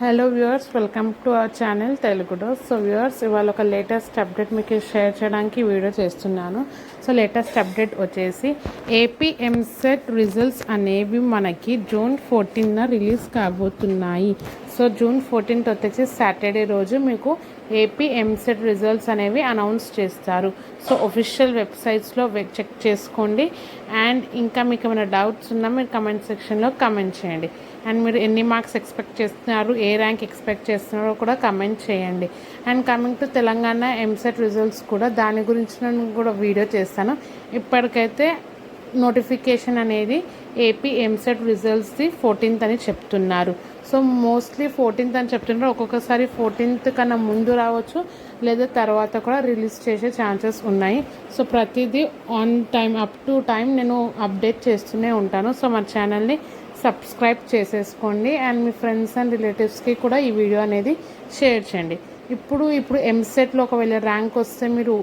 Hello viewers, welcome to our channel తెలుగులో. So viewers, ఇవాళ ఒక లేటెస్ట్ అప్డేట్ మీకు షేర్ చేయడానికి వీడియో చేస్తున్నాను. సో లేటెస్ట్ అప్డేట్ వచ్చేసి ఏపీ ఎంసెట్ రిజల్ట్స్ అనేవి మనకి జూన్ 14న రిలీజ్ కాబోతున్నాయి. సో జూన్ 14th వచ్చేసి సాటర్డే రోజు మీకు ఏపీ ఎంసెట్ రిజల్ట్స్ అనేవి అనౌన్స్ చేస్తారు. సో ఒఫిషియల్ వెబ్సైట్స్లో చెక్ చేసుకోండి. అండ్ ఇంకా మీకు ఏమైనా డౌట్స్ ఉన్నా మీరు కమెంట్ సెక్షన్లో కమెంట్ చేయండి. అండ్ మీరు ఎన్ని మార్క్స్ ఎక్స్పెక్ట్ చేస్తున్నారు, ఏ ర్యాంక్ ఎక్స్పెక్ట్ చేస్తున్నారో కూడా కమెంట్ చేయండి. And coming to Telangana EAMCET results కూడా దాని గురించి నేను కూడా వీడియో చేస్తాను. ఇప్పటికైతే నోటిఫికేషన్ అనేది ఏపీ ఎంసెట్ రిజల్ట్స్ది 14th అని చెప్తున్నారు. సో మోస్ట్లీ 14th అని చెప్తున్నారు. ఒక్కొక్కసారి 14th కన్నా ముందు రావచ్చు, లేదా తర్వాత కూడా రిలీజ్ చేసే ఛాన్సెస్ ఉన్నాయి. సో ప్రతిదీ on time, up to time నేను అప్డేట్ చేస్తూనే ఉంటాను. సో మా ఛానల్ని సబ్స్క్రైబ్ చేసేసుకోండి. అండ్ మీ ఫ్రెండ్స్ అండ్ రిలేటివ్స్కి కూడా ఈ వీడియో అనేది షేర్ చేయండి. ఇప్పుడు ఎంసెట్లో ఒకవేళ ర్యాంక్ వస్తే మీరు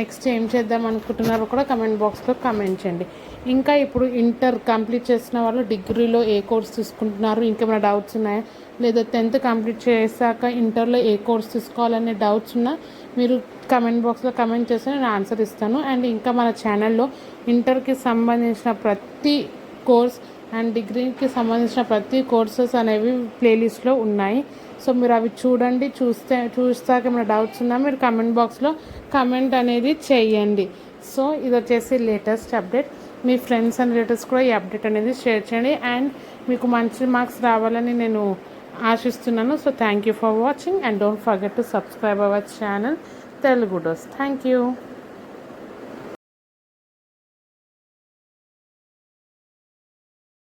నెక్స్ట్ ఏం చేద్దాం అనుకుంటున్నారో కూడా కమెంట్ బాక్స్లో కమెంట్ చేయండి. ఇంకా ఇప్పుడు ఇంటర్ కంప్లీట్ చేసిన వాళ్ళు డిగ్రీలో ఏ కోర్స్ తీసుకుంటున్నారు, ఇంకేమైనా డౌట్స్ ఉన్నాయా, లేదా 10th కంప్లీట్ చేశాక ఇంటర్లో ఏ కోర్స్ తీసుకోవాలనే డౌట్స్ ఉన్నా మీరు కమెంట్ బాక్స్లో కమెంట్ చేస్తే నేను ఆన్సర్ ఇస్తాను. అండ్ ఇంకా మన ఛానల్లో ఇంటర్కి సంబంధించిన ప్రతి కోర్స్ అండ్ డిగ్రీకి సంబంధించిన ప్రతి కోర్సెస్ అనేవి ప్లేలిస్ట్లో ఉన్నాయి. సో మీరు అవి చూడండి. చూస్తాక ఏమైనా డౌట్స్ ఉన్నా మీరు కమెంట్ బాక్స్లో కమెంట్ అనేది చేయండి. సో ఇది వచ్చేసి latest update. Me friends and relatives కూడా ఈ అప్డేట్ అనేది షేర్ చేయండి. అండ్ మీకు మంచి మార్క్స్ రావాలని నేను ఆశిస్తున్నాను. So thank you for watching and don't forget to subscribe our channel Telugu dose. Thank you.